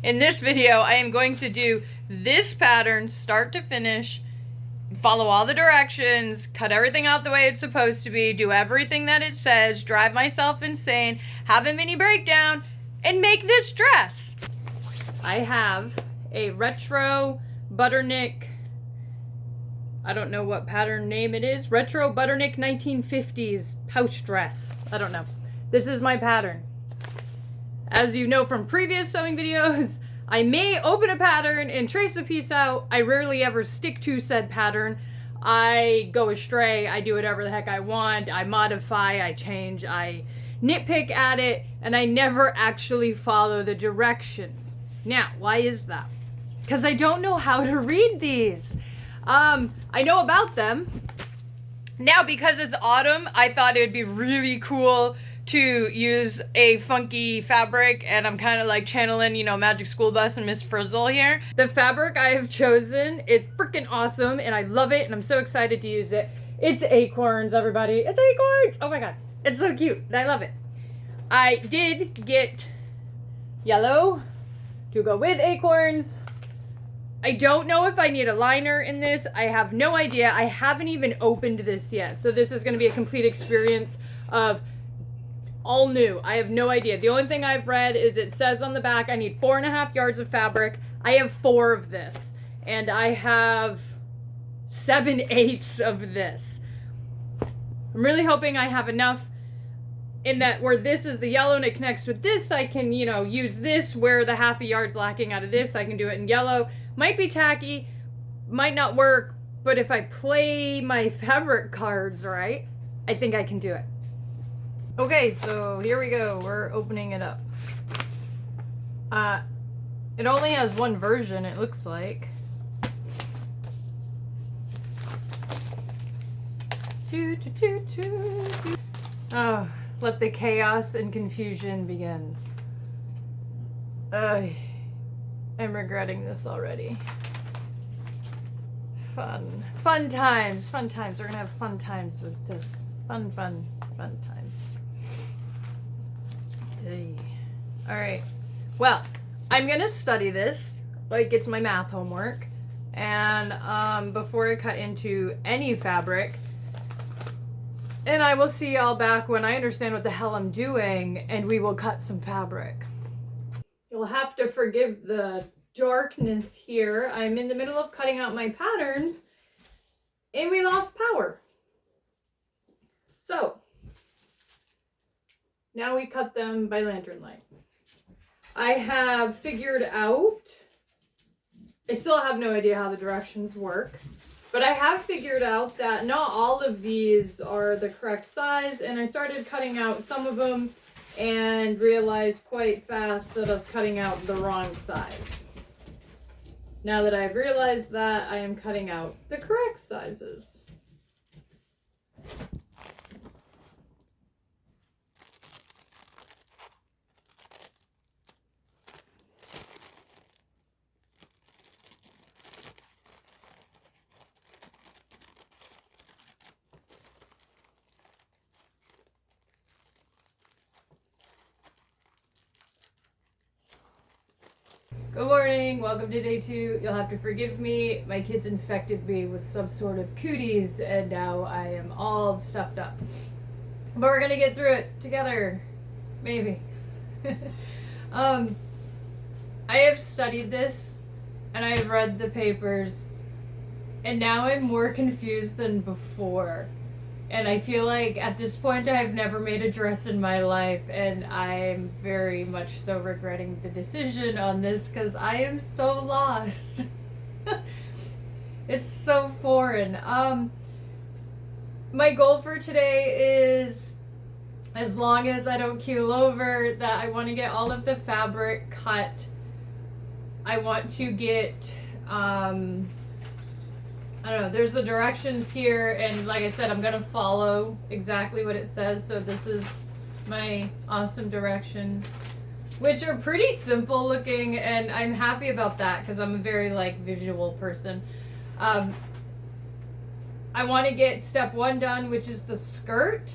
In this video, I am going to do this pattern start to finish, follow all the directions, cut everything out the way it's supposed to be, do everything that it says, drive myself insane, have a mini breakdown, and make this dress. I have a retro Butterick, I don't know what pattern name it is, retro Butterick 1950s pouch dress. I don't know. This is my pattern. As you know from previous sewing videos, I may open a pattern and trace a piece out. I rarely ever stick to said pattern. I go astray, I do whatever the heck I want, I modify, I change, I nitpick at it, and I never actually follow the directions. Now, why is that? Because I don't know how to read these. I know about them. Now, because it's autumn, I thought it would be really cool to use a funky fabric, and I'm kind of like channeling, you know, Magic School Bus and Miss Frizzle here. The fabric I have chosen is freaking awesome, and I love it, and I'm so excited to use it. It's acorns, everybody. It's acorns! Oh my god. It's so cute, and I love it. I did get yellow to go with acorns. I don't know if I need a liner in this. I have no idea. I haven't even opened this yet, so this is going to be a complete experience of all new. I have no idea. The only thing I've read is it says on the back I need 4.5 yards of fabric. I have 4 of this, and I have 7/8 of this. I'm really hoping I have enough in that where this is the yellow and it connects with this, I can, you know, use this. Where the 1/2 yard's lacking out of this, I can do it in yellow. Might be tacky, might not work, but if I play my fabric cards right, I think I can do it. Okay, so here we go. We're opening it up. It only has one version, it looks like. Oh, let the chaos and confusion begin. I'm regretting this already. Fun times. We're gonna have fun times with this. Fun times. Alright, well, I'm gonna study this like it's my math homework, and before I cut into any fabric, and I will see y'all back when I understand what the hell I'm doing, and we will cut some fabric. You'll have to forgive the darkness here. I'm in the middle of cutting out my patterns, and we lost power. So now we cut them by lantern light. I have figured out, I still have no idea how the directions work, but I have figured out that not all of these are the correct size, and I started cutting out some of them and realized quite fast that I was cutting out the wrong size. Now that I've realized that, I am cutting out the correct sizes. Good morning, welcome to day 2. You'll have to forgive me. My kids infected me with some sort of cooties, and now I am all stuffed up. But we're gonna get through it together. Maybe. I have studied this, and I have read the papers, and now I'm more confused than before. And I feel like at this point I've never made a dress in my life, and I'm very much so regretting the decision on this because I am so lost. It's so foreign. My goal for today is, as long as I don't keel over, that I want to get all of the fabric cut. I want to get, I don't know, there's the directions here, and like I said, I'm gonna follow exactly what it says. So this is my awesome directions, which are pretty simple looking, and I'm happy about that because I'm a very like visual person. I want to get step 1 done, which is the skirt.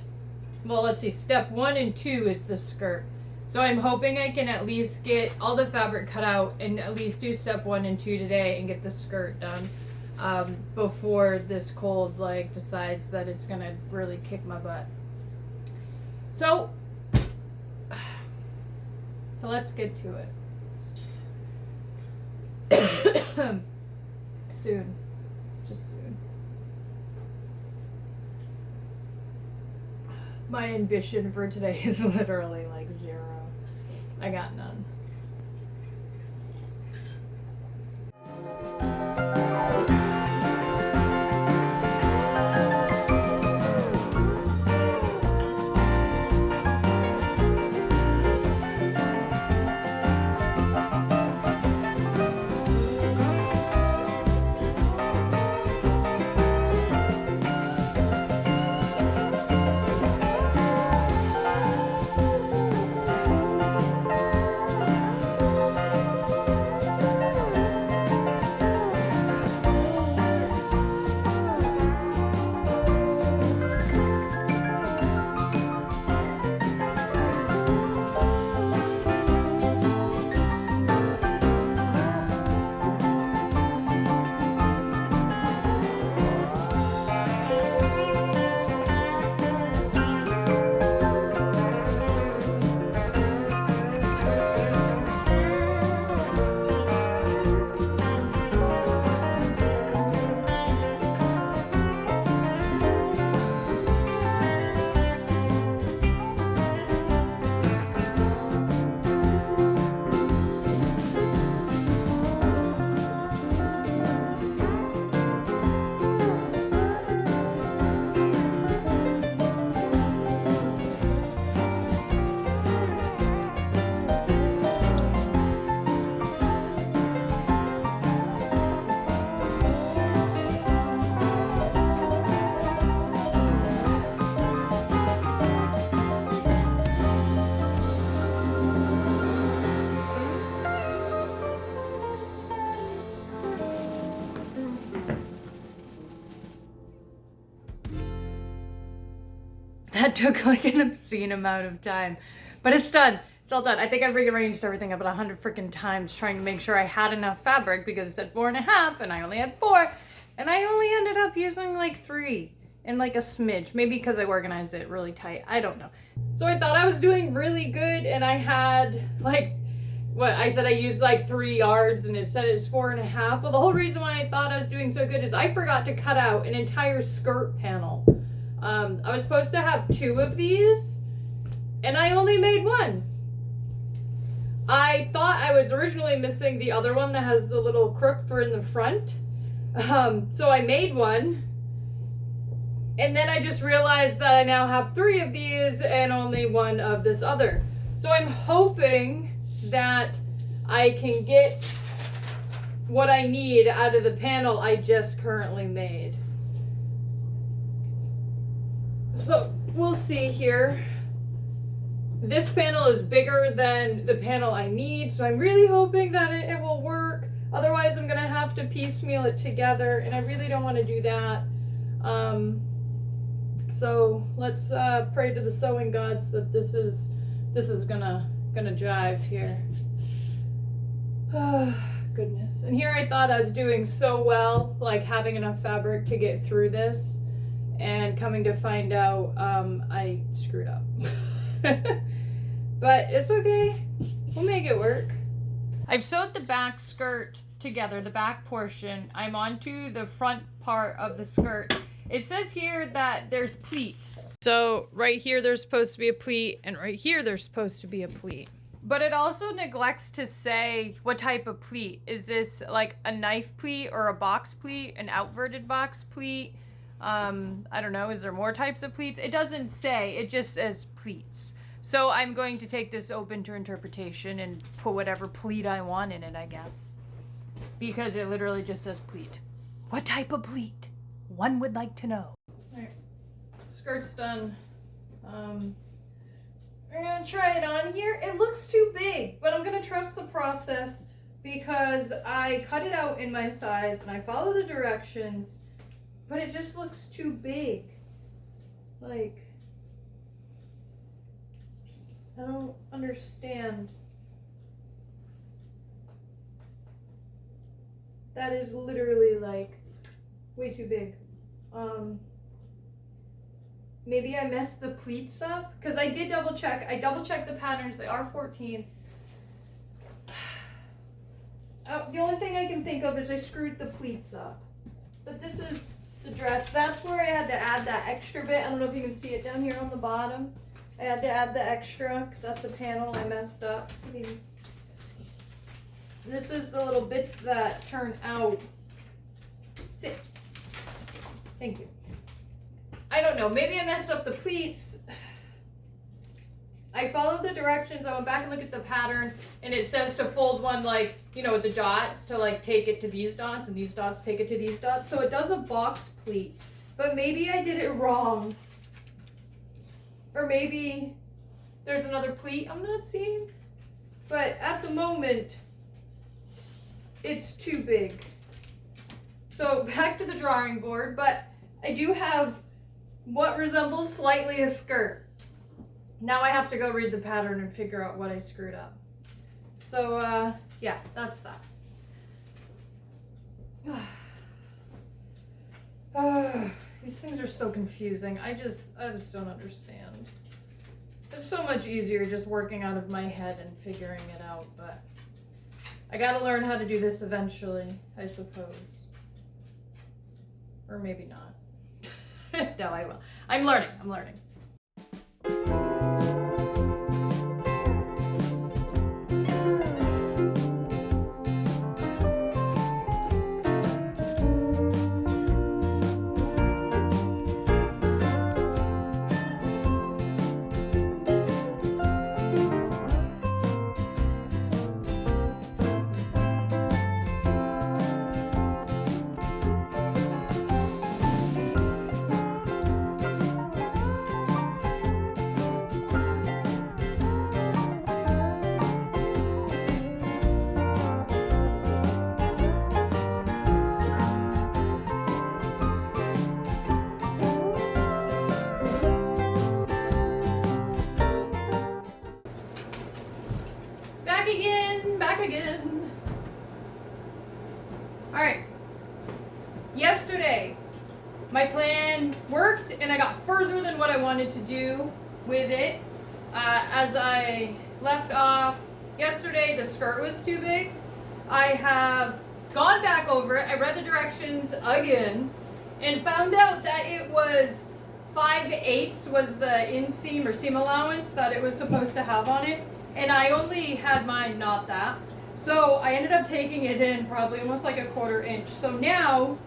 Well, let's see, step 1 and 2 is the skirt. So I'm hoping I can at least get all the fabric cut out and at least do step 1 and 2 today and get the skirt done before this cold like decides that it's gonna really kick my butt. So let's get to it. Soon. Just soon. My ambition for today is literally like 0. I got none. That took like an obscene amount of time, but it's done. It's all done. I think I've rearranged everything about 100 freaking times trying to make sure I had enough fabric because it said 4.5 and I only had 4, and I only ended up using like 3 and like a smidge, maybe because I organized it really tight. I don't know. So I thought I was doing really good, and I had like, what I said I used like 3 yards and it said it's 4.5. Well, the whole reason why I thought I was doing so good is I forgot to cut out an entire skirt panel. I was supposed to have 2 of these, and I only made 1. I thought I was originally missing the other one that has the little crook for in the front. So I made 1, and then I just realized that I now have 3 of these and only 1 of this other. So I'm hoping that I can get what I need out of the panel I just currently made. So we'll see here. This panel is bigger than the panel I need, so I'm really hoping that it will work. Otherwise, I'm gonna have to piecemeal it together, and I really don't want to do that. So let's pray to the sewing gods that this is gonna jive here. Oh, goodness. And here I thought I was doing so well, like having enough fabric to get through this. And coming to find out, I screwed up. But it's okay. We'll make it work. I've sewed the back skirt together, the back portion. I'm onto the front part of the skirt. It says here that there's pleats. So right here there's supposed to be a pleat, and right here there's supposed to be a pleat. But it also neglects to say what type of pleat. Is this like a knife pleat or a box pleat, an outverted box pleat? I don't know, is there more types of pleats? It doesn't say, it just says pleats. So I'm going to take this open to interpretation and put whatever pleat I want in it, I guess. Because it literally just says pleat. What type of pleat? One would like to know. Alright, skirt's done. I'm gonna try it on here. It looks too big, but I'm gonna trust the process because I cut it out in my size and I follow the directions. But it just looks too big. Like, I don't understand. That is literally like way too big. Maybe I messed the pleats up because I did double check. I double checked the patterns. They are 14. The only thing I can think of is I screwed the pleats up. But this is the dress. That's where I had to add that extra bit. I don't know if you can see it down here on the bottom. I had to add the extra because that's the panel I messed up. This is the little bits that turn out. Sit. Thank you. I don't know. Maybe I messed up the pleats. I followed the directions. I went back and looked at the pattern, and it says to fold one, like, you know, with the dots to like take it to these dots, and these dots take it to these dots. So it does a box pleat, but maybe I did it wrong. Or maybe there's another pleat I'm not seeing. But at the moment, it's too big. So back to the drawing board, but I do have what resembles slightly a skirt. Now I have to go read the pattern and figure out what I screwed up. So, yeah, that's that. These things are so confusing. I just don't understand. It's so much easier just working out of my head and figuring it out, but I gotta learn how to do this eventually, I suppose. Or maybe not. No, I will. I'm learning. Back again. All right. Yesterday, my plan worked and I got further than what I wanted to do with it. As I left off yesterday, the skirt was too big. I have gone back over it. I read the directions again and found out that it was 5/8 was the inseam or seam allowance that it was supposed to have on it. And I only had mine not that. So I ended up taking it in probably almost like a 1/4 inch. So now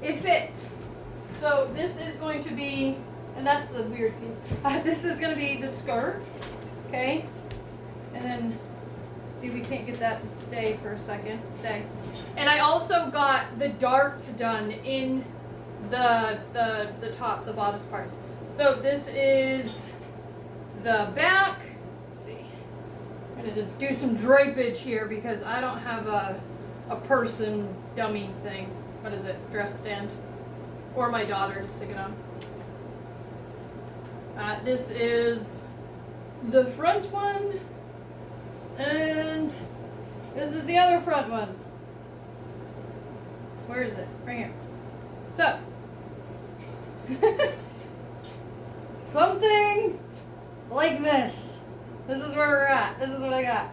it fits. So this is going to be, and that's the weird piece. This is going to be the skirt. Okay. And then, see, we can't get that to stay for a second. Stay. And I also got the darts done in the top, the bodice parts. So this is the back. I'm gonna just do some drapage here because I don't have a person dummy thing. What is it? Dress stand. Or my daughter to stick it on. This is the front one. And this is the other front one. Where is it? Right here. So. Something like this. This is where we're at. This is what I got.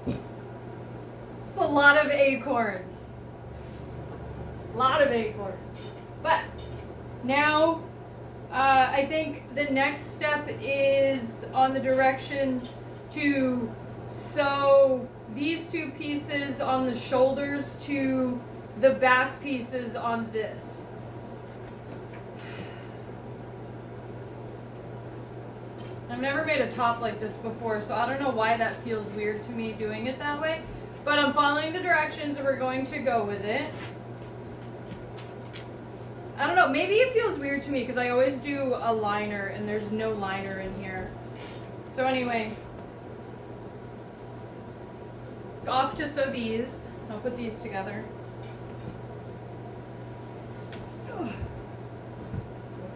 It's a lot of acorns. A lot of acorns. But now, I think the next step is on the directions to sew these two pieces on the shoulders to the back pieces on this. I've never made a top like this before, so I don't know why that feels weird to me doing it that way. But I'm following the directions and we're going to go with it. I don't know, maybe it feels weird to me because I always do a liner and there's no liner in here. So anyway, off to sew these. I'll put these together.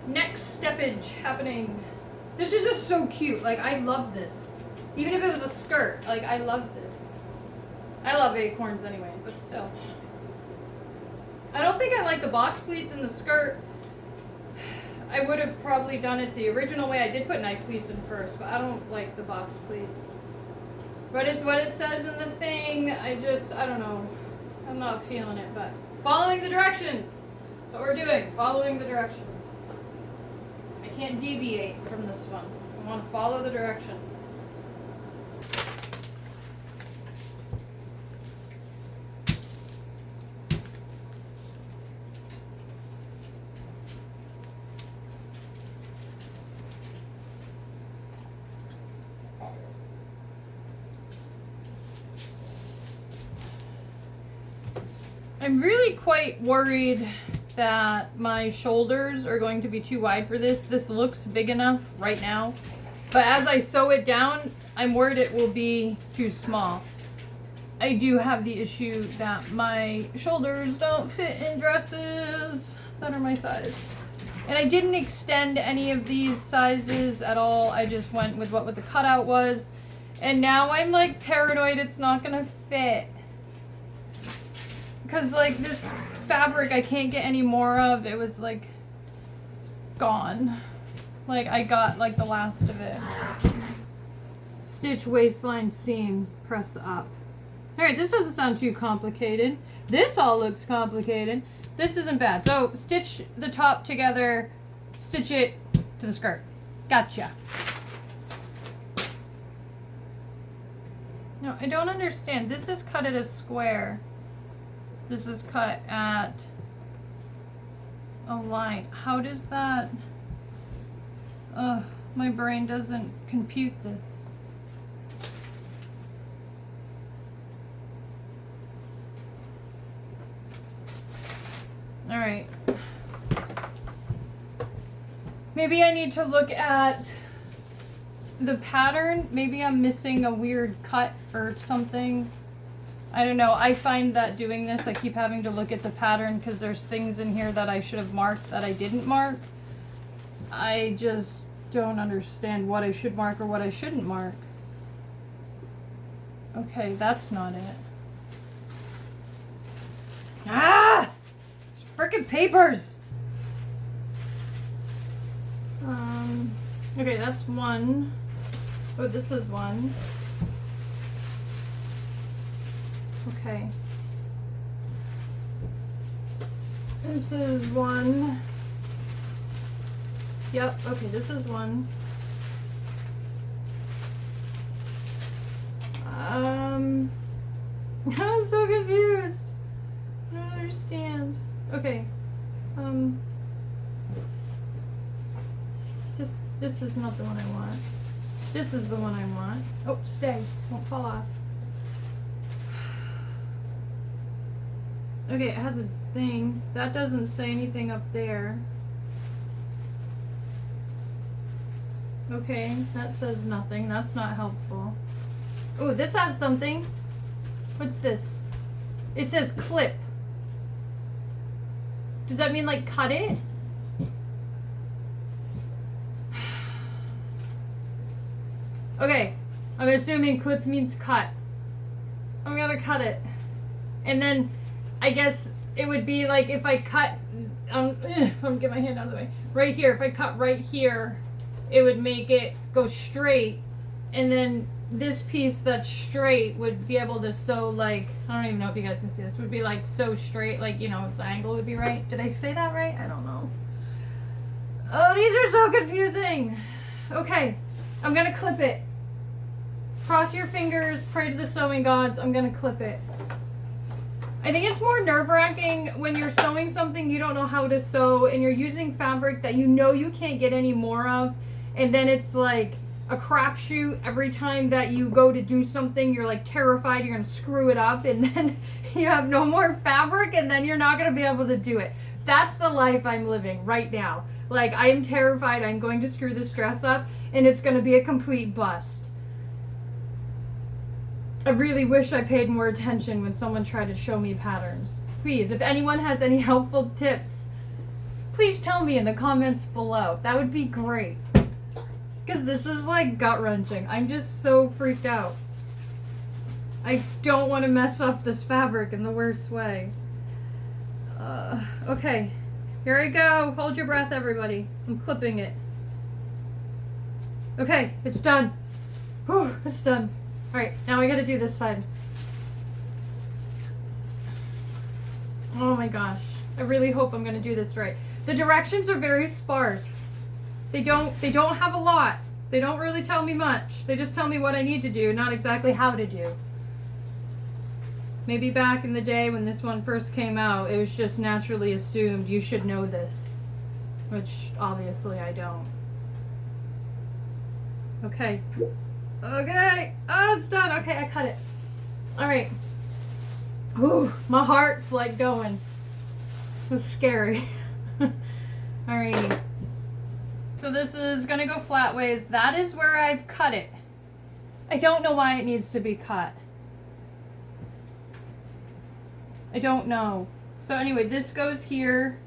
Next steppage happening. This is just so cute. Like, I love this. Even if it was a skirt, like, I love this. I love acorns anyway, but still. I don't think I like the box pleats in the skirt. I would have probably done it the original way. I did put knife pleats in first, but I don't like the box pleats. But it's what it says in the thing. I don't know. I'm not feeling it, but following the directions. That's what we're doing, following the directions. I can't deviate from this one. I want to follow the directions. I'm really quite worried that my shoulders are going to be too wide for this. This looks big enough right now, but as I sew it down, I'm worried it will be too small. I do have the issue that my shoulders don't fit in dresses that are my size. And I didn't extend any of these sizes at all. I just went with what the cutout was. And now I'm like paranoid it's not gonna fit. Because like this fabric I can't get any more of. It was like gone. Like I got like the last of it. Stitch waistline seam, press up. Alright, this doesn't sound too complicated. This all looks complicated. This isn't bad. So stitch the top together, stitch it to the skirt. Gotcha. No, I don't understand. This is cut at a square. This is cut at a line. How does that... my brain doesn't compute this. All right. Maybe I need to look at the pattern. Maybe I'm missing a weird cut or something. I don't know. I find that doing this, I keep having to look at the pattern because there's things in here that I should have marked that I didn't mark. I just don't understand what I should mark or what I shouldn't mark. Okay, that's not it. Ah! Frickin' papers! Okay, that's one. Oh, this is one. Okay. This is one. Yep, okay, this is one. I'm so confused. I don't understand. Okay. This is not the one I want. This is the one I want. Oh, stay. Don't fall off. Okay, it has a thing. That doesn't say anything up there. Okay, that says nothing. That's not helpful. Oh, this has something. What's this? It says clip. Does that mean like cut it? Okay, I'm assuming clip means cut. I'm gonna cut it. And then I guess it would be like if I cut, I'm gonna get my hand out of the way. Right here, if I cut right here, it would make it go straight. And then this piece that's straight would be able to sew like, I don't even know if you guys can see this, would be like so straight, like, you know, the angle would be right. Did I say that right? I don't know. Oh, these are so confusing. Okay, I'm gonna clip it. Cross your fingers, pray to the sewing gods. I'm gonna clip it. I think it's more nerve-wracking when you're sewing something you don't know how to sew and you're using fabric that you know you can't get any more of, and then it's like a crapshoot every time that you go to do something. You're like terrified you're gonna screw it up, and then you have no more fabric, and then you're not gonna be able to do it. That's the life I'm living right now. Like, I am terrified I'm going to screw this dress up and it's gonna be a complete bust. I really wish I paid more attention when someone tried to show me patterns. Please, if anyone has any helpful tips, please tell me in the comments below. That would be great. Because this is like gut-wrenching. I'm just so freaked out. I don't want to mess up this fabric in the worst way. Okay. Here I go. Hold your breath, everybody. I'm clipping it. Okay, it's done. Whew, it's done. Alright, now I gotta do this side. Oh my gosh. I really hope I'm gonna do this right. The directions are very sparse. They don't have a lot. They don't really tell me much. They just tell me what I need to do, not exactly how to do. Maybe back in the day when this one first came out, it was just naturally assumed you should know this. Which, obviously, I don't. Okay. Okay. Oh, it's done. Okay, I cut it. Alright. Ooh, my heart's like going. It's scary. Alrighty. So this is gonna go flat ways. That is where I've cut it. I don't know why it needs to be cut. I don't know. So anyway, this goes here.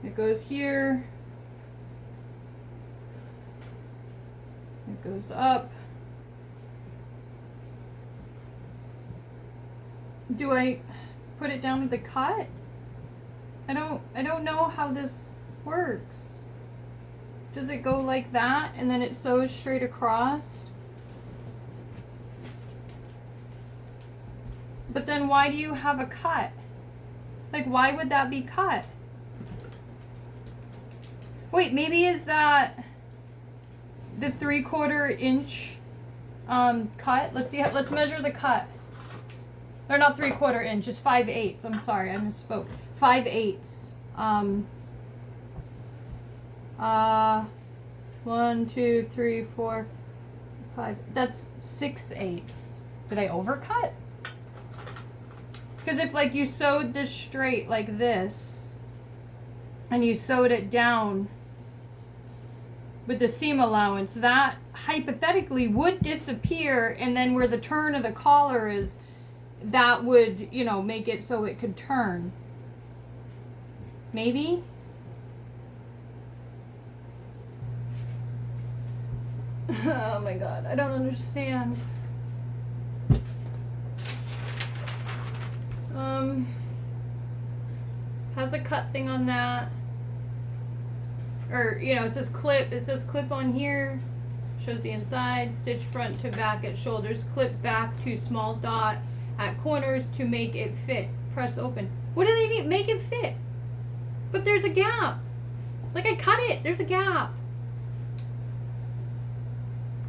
It goes here. It goes up. Do I put it down with the cut? I don't know how this works. Does it go like that and then it sews straight across? But then why do you have a cut? Like, why would that be cut? Wait, maybe is that the 3/4 inch cut? Let's see. Let's measure the cut. Or not 3/4 inch. It's 5/8. I'm sorry, I misspoke. 5/8. 1, 2, 3, 4, 5. That's 6/8. Did I overcut? Because if like you sewed this straight like this, and you sewed it down with the seam allowance, that hypothetically would disappear, and then where the turn of the collar is, that would, you know, make it so it could turn. Maybe? Oh my god, I don't understand. Has a cut thing on that. Or, you know, it says clip on here. Shows the inside, stitch front to back at shoulders, clip back to small dot at corners to make it fit. Press open. What do they mean? Make it fit. But there's a gap. Like, I cut it. There's a gap.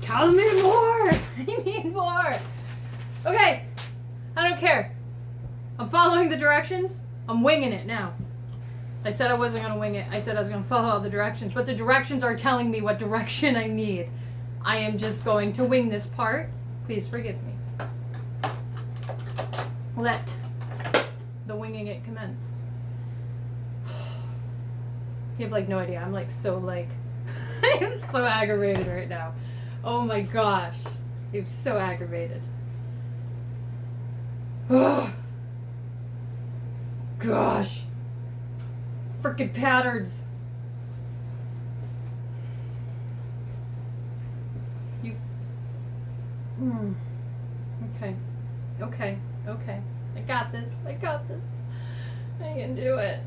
Tell me more. I need more. Okay. I don't care. I'm following the directions. I'm winging it now. I said I wasn't going to wing it. I said I was going to follow all the directions. But the directions are telling me what direction I need. I am just going to wing this part. Please forgive me. Let the winging it commence. You have like no idea. I'm like so like I am so aggravated right now. Oh my gosh. I'm so aggravated. Oh gosh. Frickin' patterns. You Okay. Okay. Okay. I got this. I got this. I can do it.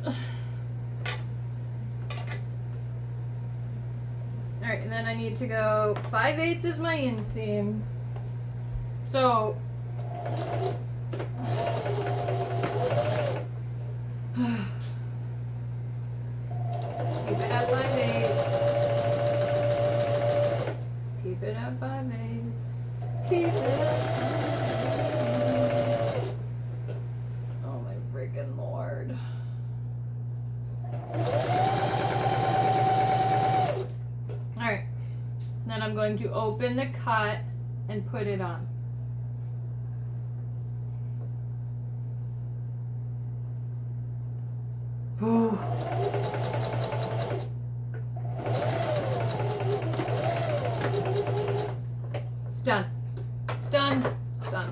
Alright, and then I need to go 5/8 is my inseam. So keep it at 5/8. Keep it at 5/8. Keep it at 5/8. Oh my freaking Lord. Alright. Then I'm going to open the cut and put it on. It's done. It's done. It's done.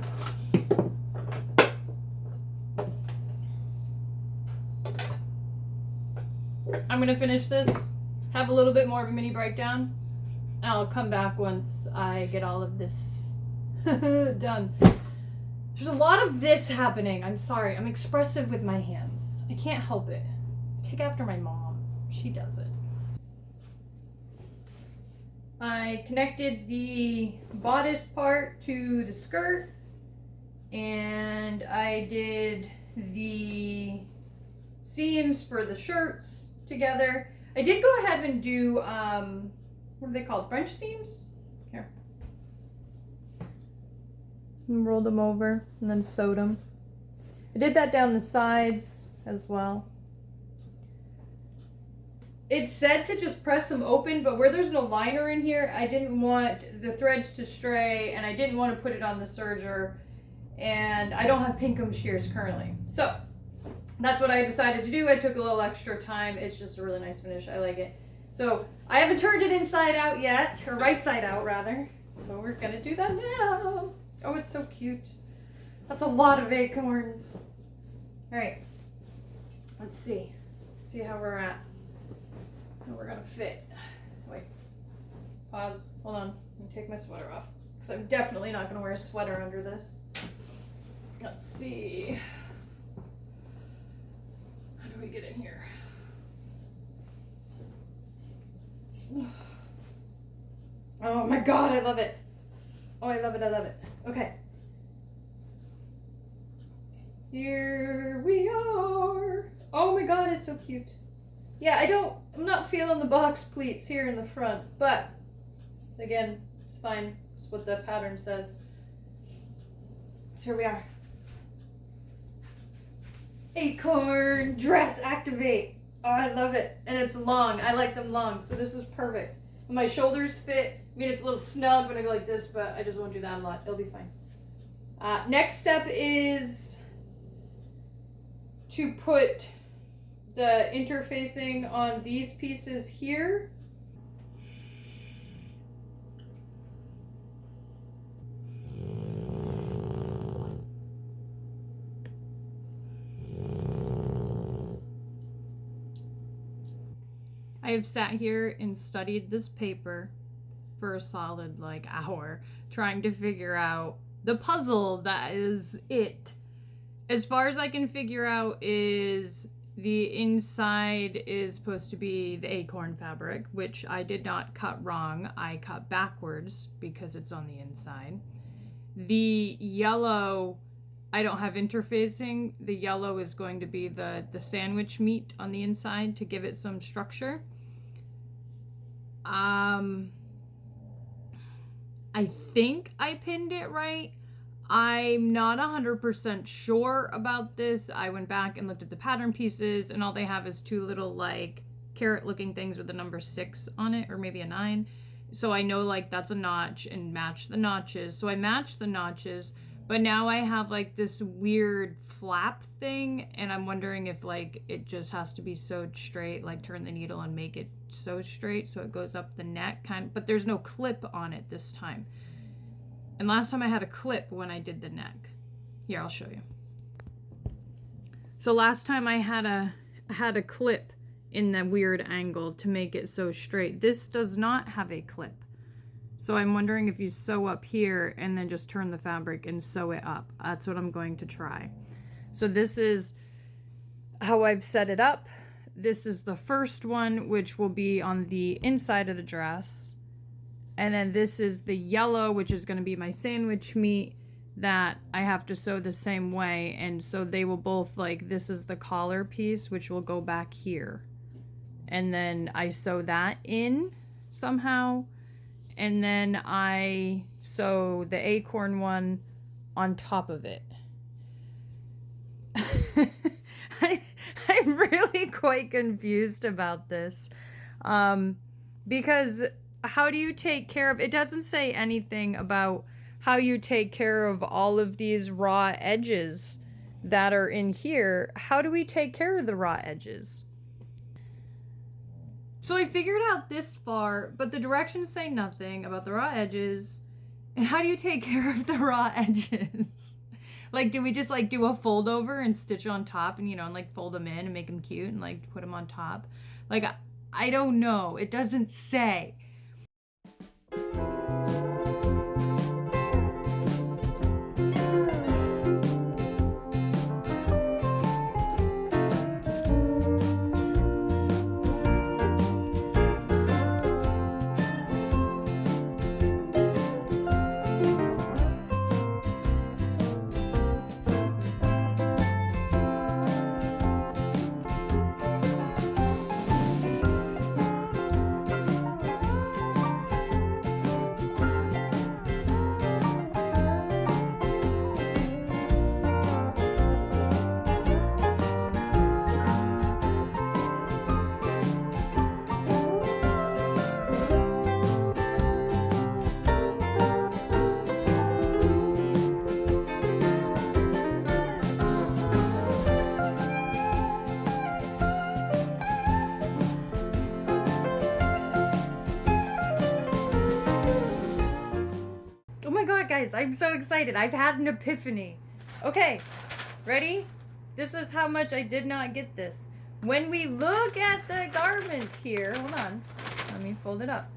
I'm going to finish this, have a little bit more of a mini breakdown, I'll come back once I get all of this done. There's a lot of this happening. I'm sorry. I'm expressive with my hands. I can't help it. I take after my mom. She does it. I connected the bodice part to the skirt, and I did the seams for the shirts together. I did go ahead and do, what are they called? French seams? Here. And rolled them over and then sewed them. I did that down the sides as well. It said to just press them open, but where there's no liner in here, I didn't want the threads to stray, and I didn't want to put it on the serger, and I don't have pinkum shears currently. So that's what I decided to do. I took a little extra time. It's just a really nice finish. I like it. So I haven't turned it inside out yet, or right side out rather. So we're gonna do that now. Oh, it's so cute. That's a lot of acorns. All right, let's see. See how we're at. How we're gonna fit. Wait, pause, hold on. Let me take my sweater off, because I'm definitely not gonna wear a sweater under this. Let's see. How do we get in here? Oh my god, I love it. Oh, I love it, I love it. Okay. Here we are. Oh my god, it's so cute. Yeah, I'm not feeling the box pleats here in the front, but again, it's fine. It's what the pattern says. So here we are. Acorn dress activate. Oh, I love it. And it's long. I like them long, so this is perfect. And my shoulders fit. I mean, it's a little snug when I go like this, but I just won't do that a lot. It'll be fine. Next step is to put the interfacing on these pieces here. I have sat here and studied this paper for a solid hour, trying to figure out the puzzle that is it. As far as I can figure out is the inside is supposed to be the acorn fabric, which I did not cut wrong. I cut backwards because it's on the inside. The yellow, I don't have interfacing. The yellow is going to be the sandwich meat on the inside to give it some structure. I think I pinned it right. I'm not 100% sure about this. I went back and looked at the pattern pieces, and all they have is two little carrot looking things with the number 6 on it, or maybe a 9. So I know that's a notch and match the notches. So I matched the notches, but now I have this weird flap thing, and I'm wondering if it just has to be sewed straight, turn the needle and make it sew straight so it goes up the neck but there's no clip on it this time. And last time I had a clip when I did the neck. Here, I'll show you. So last time I had a clip in the weird angle to make it sew straight. This does not have a clip. So I'm wondering if you sew up here and then just turn the fabric and sew it up. That's what I'm going to try. So this is how I've set it up. This is the first one, which will be on the inside of the dress. And then this is the yellow, which is going to be my sandwich meat that I have to sew the same way. And so they will both, this is the collar piece, which will go back here. And then I sew that in somehow. And then I sew the acorn one on top of it. I'm really quite confused about this. Because how do you take care of, it doesn't say anything about how you take care of all of these raw edges that are in here. How do we take care of the raw edges? So I figured out this far, but the directions say nothing about the raw edges. And how do you take care of the raw edges? Do we just do a fold over and stitch on top and, and fold them in and make them cute and put them on top? I don't know. It doesn't say. I'm so excited. I've had an epiphany. Okay, ready? This is how much I did not get this. When we look at the garment here, hold on, let me fold it up.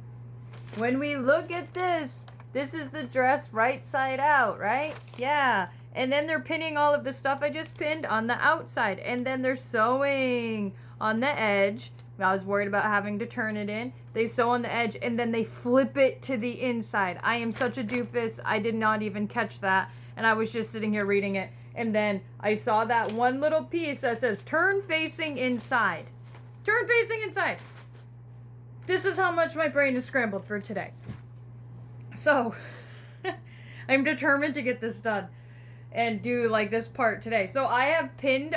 When we look at this is the dress right side out, right? Yeah. And then they're pinning all of the stuff I just pinned on the outside. And then they're sewing on the edge. I was worried about having to turn it in. They sew on the edge and then they flip it to the inside. I am such a doofus. I did not even catch that. And I was just sitting here reading it. And then I saw that one little piece that says turn facing inside. Turn facing inside. This is how much my brain is scrambled for today. So, I'm determined to get this done and do like this part today. So I pinned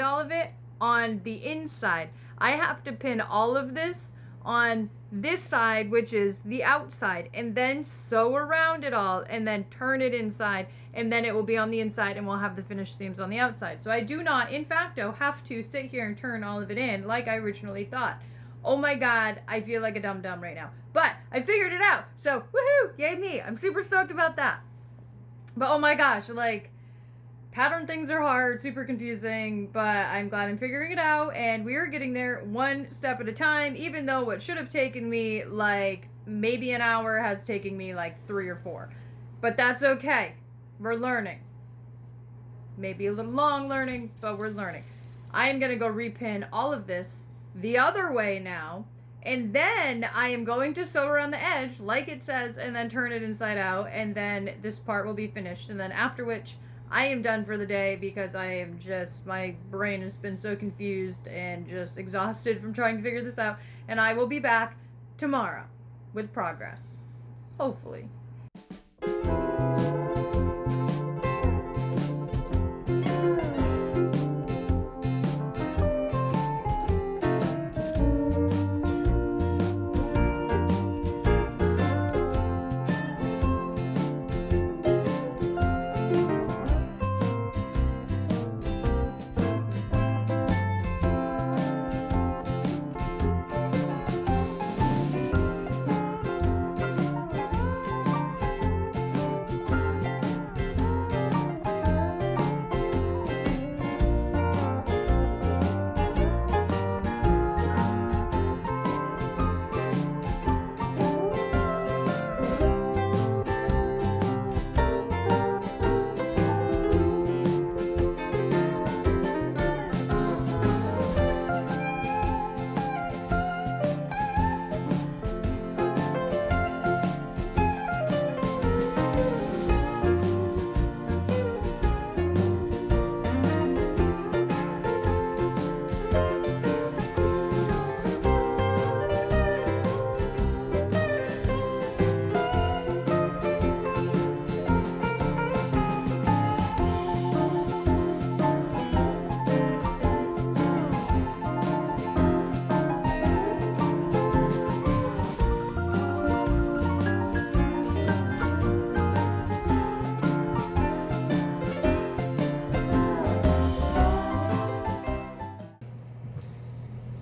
all of it on the inside. I have to pin all of this on this side, which is the outside, and then sew around it all and then turn it inside, and then it will be on the inside and we'll have the finished seams on the outside. So I do not, in facto, have to sit here and turn all of it in like I originally thought. Oh my God, I feel like a dum-dum right now. But I figured it out. So, woohoo, yay me. I'm super stoked about that. But oh my gosh, like, pattern things are hard, super confusing, but I'm glad I'm figuring it out, and we are getting there one step at a time, even though what should have taken me like maybe an hour has taken me like 3 or 4. But that's okay. We're learning. Maybe a little long learning, but we're learning. I am going to go repin all of this the other way now, and then I am going to sew around the edge like it says and then turn it inside out, and then this part will be finished, and then after which I am done for the day because I am just, my brain has been so confused and just exhausted from trying to figure this out, and I will be back tomorrow with progress, hopefully.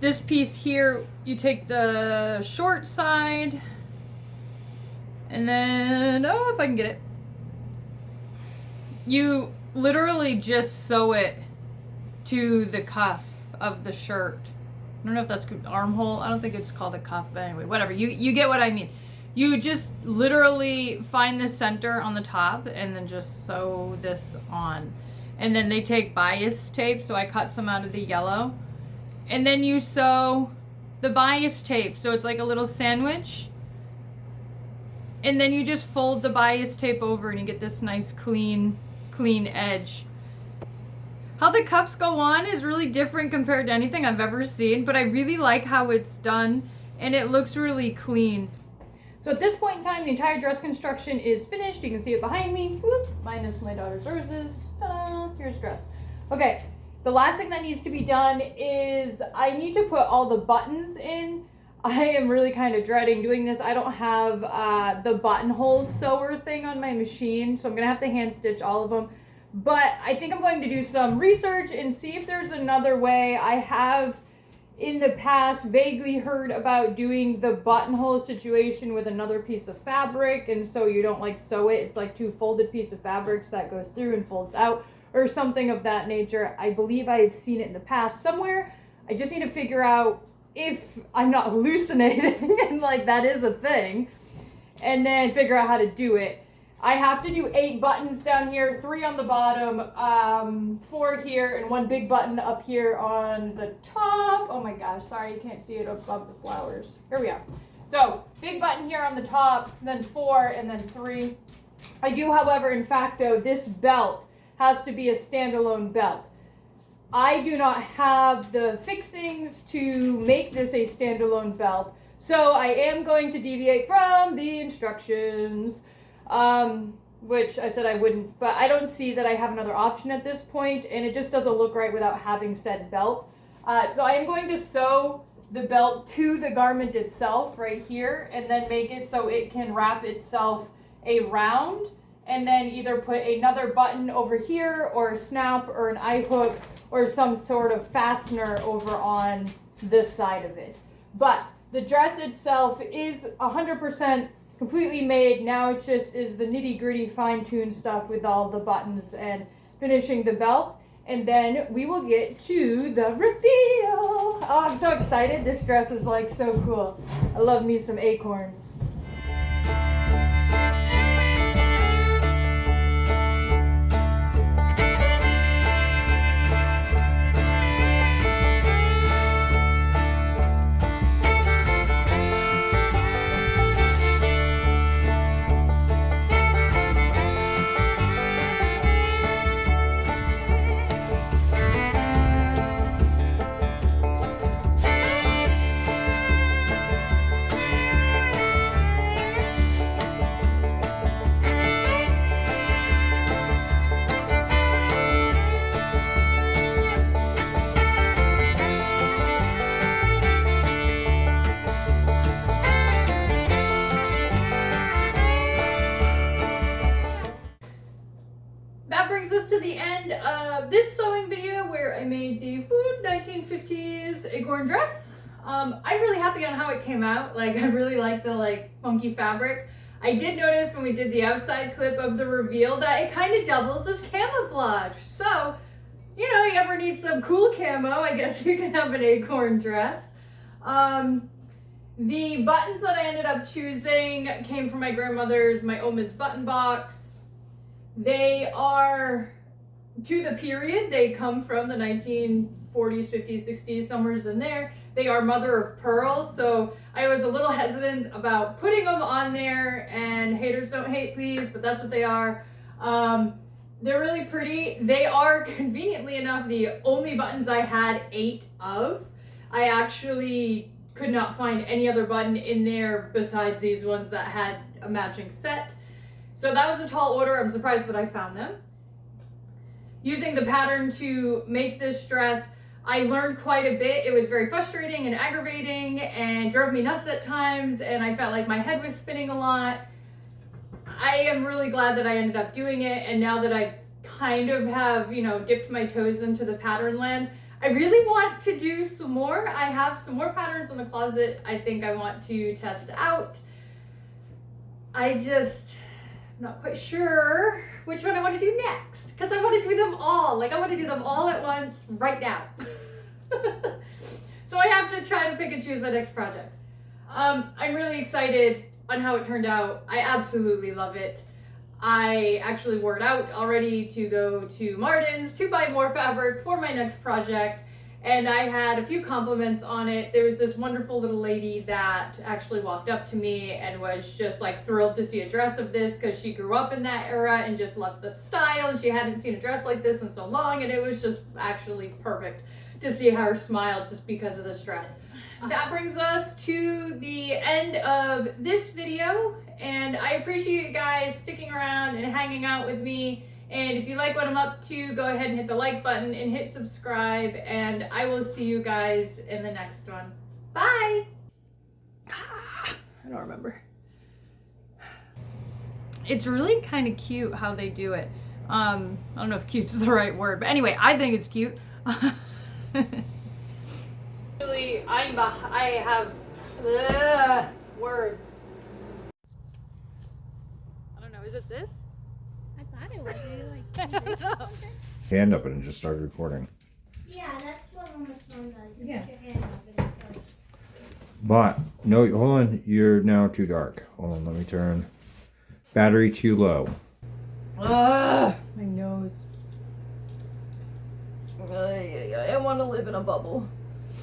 This piece here, you take the short side, and then, oh, if I can get it, you literally just sew it to the cuff of the shirt. I don't know if that's armhole. I don't think it's called a cuff, but anyway, whatever. You get what I mean. You just literally find the center on the top and then just sew this on. And then they take bias tape, so I cut some out of the yellow. And then you sew the bias tape, so it's like a little sandwich. And then you just fold the bias tape over and you get this nice clean edge. How the cuffs go on is really different compared to anything I've ever seen, but I really like how it's done and it looks really clean. So at this point in time, the entire dress construction is finished. You can see it behind me, whoop, minus my daughter's roses. Ta-da, here's dress. Okay. The last thing that needs to be done is I need to put all the buttons in. I am really kind of dreading doing this. I don't have the buttonhole sewer thing on my machine, so I'm going to have to hand stitch all of them. But I think I'm going to do some research and see if there's another way. I have in the past vaguely heard about doing the buttonhole situation with another piece of fabric, and so you don't like sew it. It's like two folded pieces of fabrics that goes through and folds out, or something of that nature. I believe I had seen it in the past somewhere. I just need to figure out if I'm not hallucinating and like that is a thing, and then figure out how to do it. I have to do 8 buttons down here, 3 on the bottom, 4 here, and 1 big button up here on the top. Oh my gosh, sorry you can't see it above the flowers. Here we are. So, big button here on the top, then 4, and then 3. I do, however, in fact, though, this belt has to be a standalone belt. I do not have the fixings to make this a standalone belt, so I am going to deviate from the instructions. Which I said I wouldn't, but I don't see that I have another option at this point, and it just doesn't look right without having said belt. So I am going to sew the belt to the garment itself right here, and then make it so it can wrap itself around, and then either put another button over here, or a snap, or an eye hook, or some sort of fastener over on this side of it. But the dress itself is 100% completely made. Now it's just is the nitty-gritty fine-tuned stuff with all the buttons and finishing the belt, and then we will get to the reveal. Oh, I'm so excited. This dress is like so cool. I love me some acorns. The end of this sewing video where I made the 1950s acorn dress. I'm really happy on how it came out. Like, I really like the funky fabric. I did notice when we did the outside clip of the reveal that it kind of doubles as camouflage. So, you ever need some cool camo, I guess you can have an acorn dress. The buttons that I ended up choosing came from my grandmother's, my Oma's button box. They are to the period. They come from the 1940s, 50s, 60s, somewheres in there. They are mother of pearl, so I was a little hesitant about putting them on there, and haters don't hate, please, but that's what they are. They're really pretty. They are, conveniently enough, the only buttons I had 8 of. I actually could not find any other button in there besides these ones that had a matching set. So that was a tall order. I'm surprised that I found them. Using the pattern to make this dress, I learned quite a bit. It was very frustrating and aggravating and drove me nuts at times, and I felt like my head was spinning a lot. I am really glad that I ended up doing it, and now that I kind of have, dipped my toes into the pattern land, I really want to do some more. I have some more patterns in the closet I think I want to test out. I'm not quite sure which one I want to do next, because I want to do them all. I want to do them all at once right now. So I have to try to pick and choose my next project. I'm really excited on how it turned out. I absolutely love it. I actually wore it out already to go to Martin's to buy more fabric for my next project, and I had a few compliments on it. There was this wonderful little lady that actually walked up to me and was just thrilled to see a dress of this, because she grew up in that era and just loved the style, and she hadn't seen a dress like this in so long, and it was just actually perfect to see her smile just because of this dress. That brings us to the end of this video, and I appreciate you guys sticking around and hanging out with me. And if you like what I'm up to, go ahead and hit the like button and hit subscribe, and I will see you guys in the next one. Bye! I don't remember. It's really kind of cute how they do it. I don't know if cute's the right word, but anyway, I think it's cute. Actually, I have words. I don't know. Is it this? I thought it was. Maybe like Hand up and just started recording. yeah, that's what my phone does. Yeah. Put your hand up and it starts. But, no, hold on. You're now too dark. Hold on, let me turn. Battery too low. Ugh, my nose. I want to live in a bubble.